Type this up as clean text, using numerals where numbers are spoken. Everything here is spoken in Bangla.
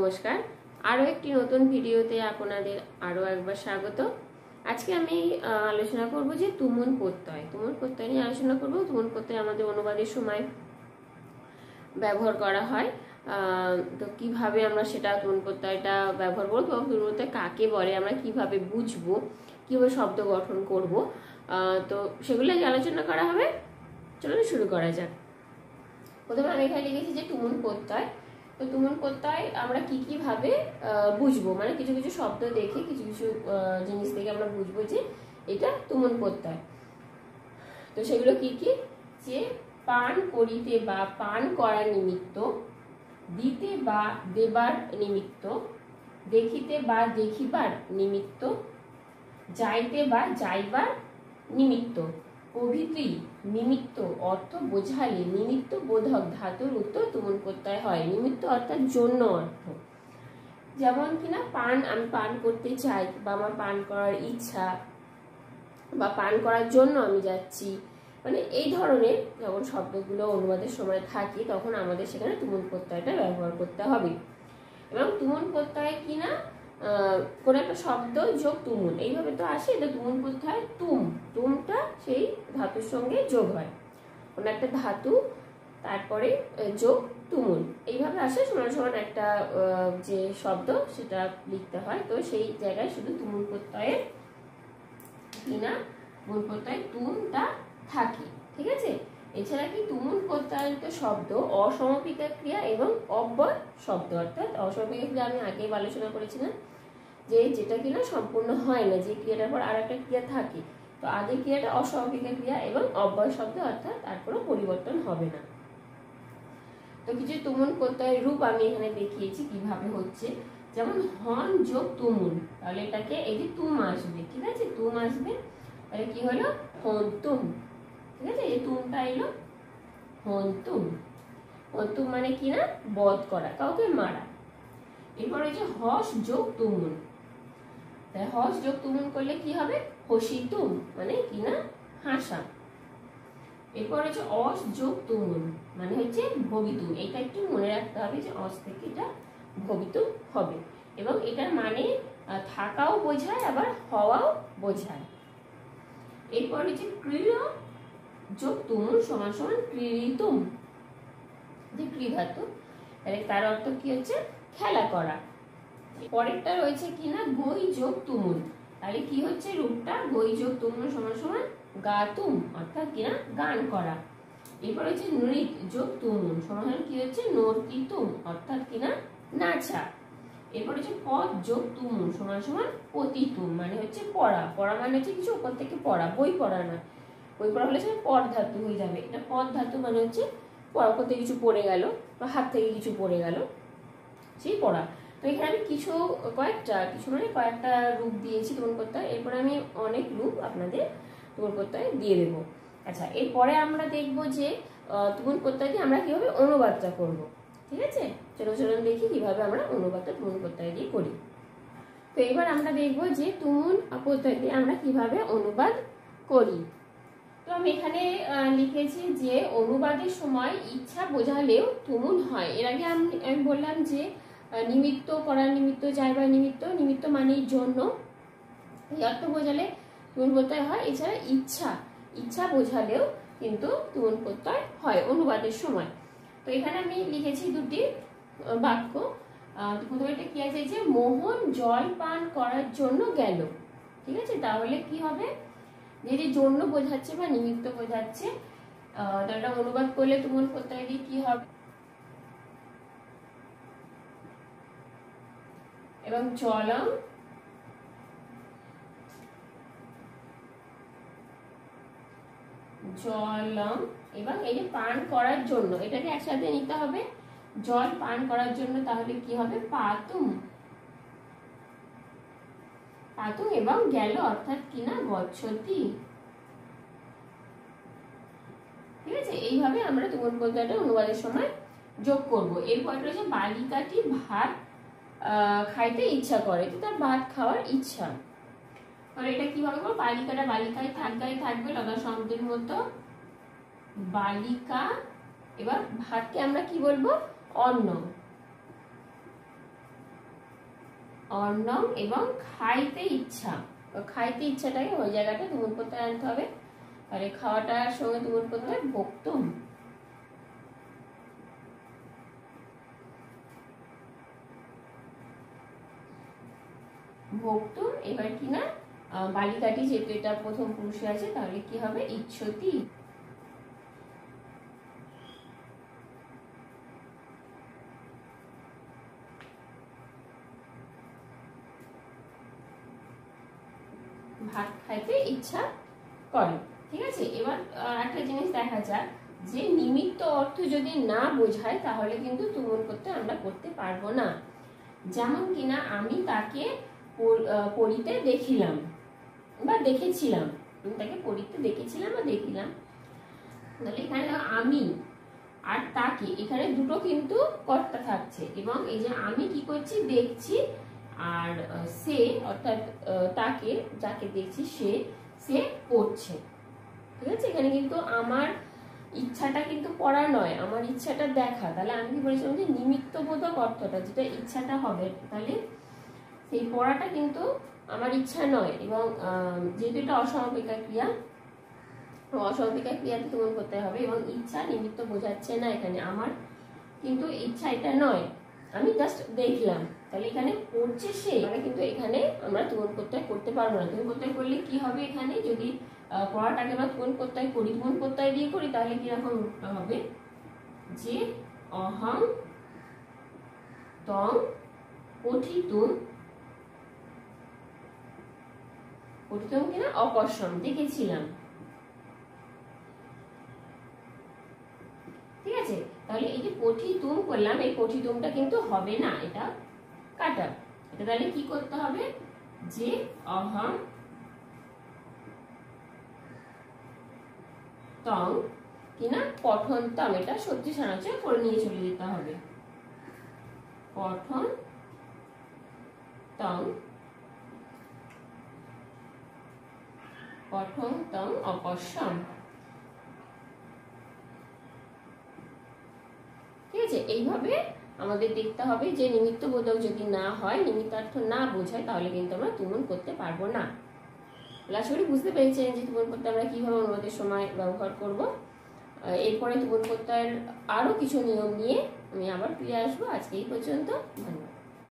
নমস্কার, আরও একটি নতুন ভিডিওতে আপনাদের আরও একবার স্বাগত। আজকে আমি আলোচনা করব যে তুমুল প্রত্যয় নিয়ে আলোচনা করব। তুমুল প্রত্যয় আমাদের অনুবাদের সময় ব্যবহার করা হয়। তো কিভাবে আমরা সেটা তুমুল প্রত্যয়টা ব্যবহার করবো, তুমুল প্রত্যয় কাকে বলে, আমরা কিভাবে বুঝবো, কিভাবে শব্দ গঠন করব, তো সেগুলো আলোচনা করা হবে। চলুন শুরু করা যাক। প্রথমে আমি এখানে লিখেছি যে তুমুল প্রত্যয়। তো তুমুল প্রত্যয় আমরা কিভাবে বুঝবো, মানে কিছু কিছু শব্দ দেখে, কিছু কিছু জিনিস দেখে আমরা বুঝবো যে এটা তুমুল প্রত্যয়। তো সেগুলো কি কি? যে পান করিতে বা পান করার নিমিত্ত, দিতে বা দেবার নিমিত্ত, দেখিতে বা দেখিবার নিমিত্ত, যাইতে বা যাইবার নিমিত্ত প্রভৃতি নিমিত্ত অর্থ বোঝালে নিমিত্ত বোধক ধাতুর উত্তর তুমুল প্রত্যয় হয়। নিমিত্ত অর্থাৎ জন্য অর্থ। যেমন কিনা আমি পান করতে চাই, বা আমার পান করার ইচ্ছা, বা পান করার জন্য আমি যাচ্ছি, মানে এই ধরনের যখন শব্দগুলো অনুবাদের সময় থাকে তখন আমাদের সেখানে তুমুল প্রত্যয়টা ব্যবহার করতে হবে। এবং তুমুল প্রত্যয় কিনা কোন একটা শব্দ যোগ তুমুল, এইভাবে তো আসে। এটা তুমুল প্রত্যয় তুমটা সেই ধাতুর সঙ্গে যোগ হয়, কোন একটা ধাতু তারপরে যোগ তুমুল, এইভাবে আসে। সমান সমান একটা যে শব্দ সেটা লিখতে হয়। তো সেই জায়গায় শুধু তুমুল প্রত্যয়ের কিনা তুমুল প্রত্যয় তুমটা থাকে, ঠিক আছে। এছাড়া কি তুমুল প্রত্যয়িত শব্দ অসমপিকা ক্রিয়া এবং অব্যয় শব্দ, অর্থাৎ অসমপিকা ক্রিয়া আমি আগেই আলোচনা করেছিলাম যে যেটা কিনা সম্পূর্ণ হয় না, যে ক্রিয়াটার পর আর একটা ক্রিয়া থাকে। তো আগের ক্রিয়াটা অসমপিকা ক্রিয়া এবং অব্যয় শব্দ, অর্থাৎ তার কোনো পরিবর্তন হবে না। তো কিছু তুমুল প্রত্যয়ের রূপ আমি এখানে দেখিয়েছি কিভাবে হচ্ছে। যেমন হন যোগ তুমুল, তাহলে এটাকে এই যে তুম আসবে, ঠিক আছে, তুম আসবে, তাহলে কি হলো হন্তুম, ঠিক আছে। এই তুমটা এলো হন্তুম। হন্তুম মানে কি না বধ করা, কাউকে মারা। এরপর হচ্ছে হস যোগ তুমুল, তাই হস যোগ তুমুল করলে কি হবে হসিতুম, মানে কি না হাসা। এরপর হচ্ছে অস যোগ তুমুল মানে হচ্ছে ভবিতুম। এটা একটু মনে রাখতে হবে যে অস থেকে এটা ভবিতুম হবে, এবং এটার মানে থাকাও বোঝায় আবার হওয়াও বোঝায়। এরপর হচ্ছে ক্রীড়া যোগ তুমুল সমান সমান ক্রীড়িতুম, যে ক্রী ধাতু, তাহলে তার অর্থ কি হচ্ছে খেলা করা। পরেরটা রয়েছে কিনা গই যোগ তুমুল, তাহলে কি হচ্ছে রূপটা গই যোগ তুমুল সমান সমান গাতুম, অর্থাৎ কিনা গান করা। এরপর হচ্ছে নৃত যোগ তুমুল সমান সমান কি হচ্ছে নর্তিতুম, অর্থাৎ কিনা নাচা। এরপর হচ্ছে পদ যোগ তুমুল সমান সমান পতিতুম, মানে হচ্ছে পড়া। পড়া মানে হচ্ছে কিছু উপর থেকে পড়া, বই পড়া না। বই পড়া হলে সেটা পদ ধাতু হয়ে যাবে। এটা পদ ধাতু মানে হচ্ছে উপর থেকে কিছু পড়ে গেল বা হাত থেকে কিছু পড়ে গেল, সেই পড়া। তো এখানে আমি কয়েকটা রূপ দিয়েছি তুমুল প্রত্যয়। এরপরে আমি অনেক রূপ আপনাদের তুমুল প্রত্যয় দিয়ে দেবো। আচ্ছা, এরপরে আমরা দেখব যে তুমুল প্রত্যয় দিয়ে আমরা কিভাবে অনুবাদটা করব, ঠিক আছে। চলুন দেখি কিভাবে আমরা অনুবাদটা তুমুল প্রত্যয় দিয়ে করি। তো এবার আমরা দেখব যে তুমুল প্রত্যয় দিয়ে আমরা কিভাবে অনুবাদ করি। তো আমি এখানে লিখেছি যে অনুবাদের সময় ইচ্ছা বোঝালেও তুমুল হয়। এর আগে আমি বললাম যে নিমিত্ত, করার নিমিত্ত, যাইবার নিমিত্ত, নিমিত্ত মানে জন্য, এই অর্থ বোঝালে তুমুল প্রত্যয় হয়। এছাড়া ইচ্ছা বোঝালেও কিন্তু তুমুল প্রত্যয় হয় অনুবাদের সময়। তো এখানে আমি লিখেছি দুটি বাক্য। প্রথমে এটা কি আছে যে মোহন জল পান করার জন্য গেল, ঠিক আছে। তাহলে কি হবে, যে জন্য বোঝাচ্ছে বা নিমিত্ত বোঝাচ্ছে, এটা অনুবাদ করলে তুমুল প্রত্যয় দিয়ে কি হবে, এবং জলম এবং এই যে পান করার জন্য, এটাকে একসাথে নিতে হবে, জল পান করার জন্য। তাহলে কি হবে পাতুম এবং গেল, অর্থাৎ কিনা গচ্ছতি, ঠিক আছে। এইভাবে আমরা তুমুল প্রত্যয়টা অনুবাদের সময় যোগ করব। এরপর রয়েছে বালিকাটি ভাত খাইতে ইচ্ছা করে, তো তার ভাত খাওয়ার ইচ্ছা। আর এটা কিভাবে করবো, বালিকায় থাকবে লগা শব্দের মতো বালিকা। এবার ভাতকে আমরা কি বলবো অন্ন, অন্নম এবং খাইতে ইচ্ছা, খাইতে ইচ্ছাটাকে ওই জায়গাটা তুমুল প্রত্যয় আনতে হবে। তাহলে খাওয়াটার সঙ্গে তুমুল প্রত্যয় ভোক্তুম, ভোক্তুম। এবার কি না বালিকাটি, যেহেতু এটা প্রথম পুরুষে আছে, তাহলে কি হবে ইচ্ছতি। ভাত খাইতে ইচ্ছা করে। ঠিক আছে, এবার একটা জিনিস দেখা যাক যে নিমিত্ত অর্থ যদি না বোঝায় তাহলে কিন্তু তুমুল প্রত্যয় আমরা করতে পারবো না। যেমন কিনা আমি তাকে পড়িতে দেখিলাম বা দেখেছিলাম, আমি তাকে পড়িতে দেখেছিলাম বা দেখিলাম। তাহলে এখানে আমি আর তাকে, এখানে দুটো কিন্তু কর্তা থাকছে, এবং এই যে আমি কি করছি দেখছি, আর সে অর্থাৎ তাকে যাকে দেখছি সে পড়ছে। ঠিক আছে, এখানে কিন্তু আমার ইচ্ছাটা কিন্তু পড়া নয়, আমার ইচ্ছাটা দেখা। তাহলে আমি কি বলেছিলাম যে নিমিত্তবোধক অর্থটা যেটা ইচ্ছাটা হবে, তাহলে সেই পড়াটা কিন্তু আমার ইচ্ছা নয়। এবং যেহেতু এটা অসমাপিকা ক্রিয়া, অসমাপিকা ক্রিয়াতে তুমুল করতে হবে, এবং ইচ্ছা নিমিত্ত বোঝাচ্ছে না এখানে, আমার কিন্তু ইচ্ছা এটা নয়, আমি জাস্ট দেখলাম। তাহলে এখানে পড়ছে সে, মানে কিন্তু এখানে আমরা তুমুল প্রত্যয় করতে পারবো না। তুমুল প্রত্যয় করলে কি হবে, এখানে যদি পড়াটাকে আমরা তুমুল প্রত্যয় করি, তুমুল প্রত্যয় দিয়ে করি, তাহলে কিরকম রূপটা হবে যে অহং তং পঠিতুম, পঠিতুম কিনা অপশ্যম, দেখেছিলাম। ঠিক আছে, তাহলে এই যে পঠিতুম করলাম, এই পঠিতুমটা কিন্তু হবে না, এটা কাটা। এটা তাহলে কি করতে হবে যে অহং তং কিনা পঠন্তম, এটা সত্যি সানাচে করে নিয়ে চলে যেতে হবে। পঠন তং, পঠন তং অপশ্যম। ঠিক আছে, এইভাবে আমাদের দেখতে হবে যে নিমিত্ত বোধক যদি না হয়, নিমিত্তার্থ না বোঝায়, তাহলে কিন্তু আমরা তুমুল করতে পারবো না। আশা করি বুঝতে পেরেছেন যে তুমুল প্রত্যয় আমরা কিভাবে অনুবাদের সময় ব্যবহার করব। এরপরে তুমুল প্রত্যয়ের আরো কিছু নিয়ম নিয়ে আমি আবার ফিরে আসবো। আজকে এই পর্যন্ত, ধন্যবাদ।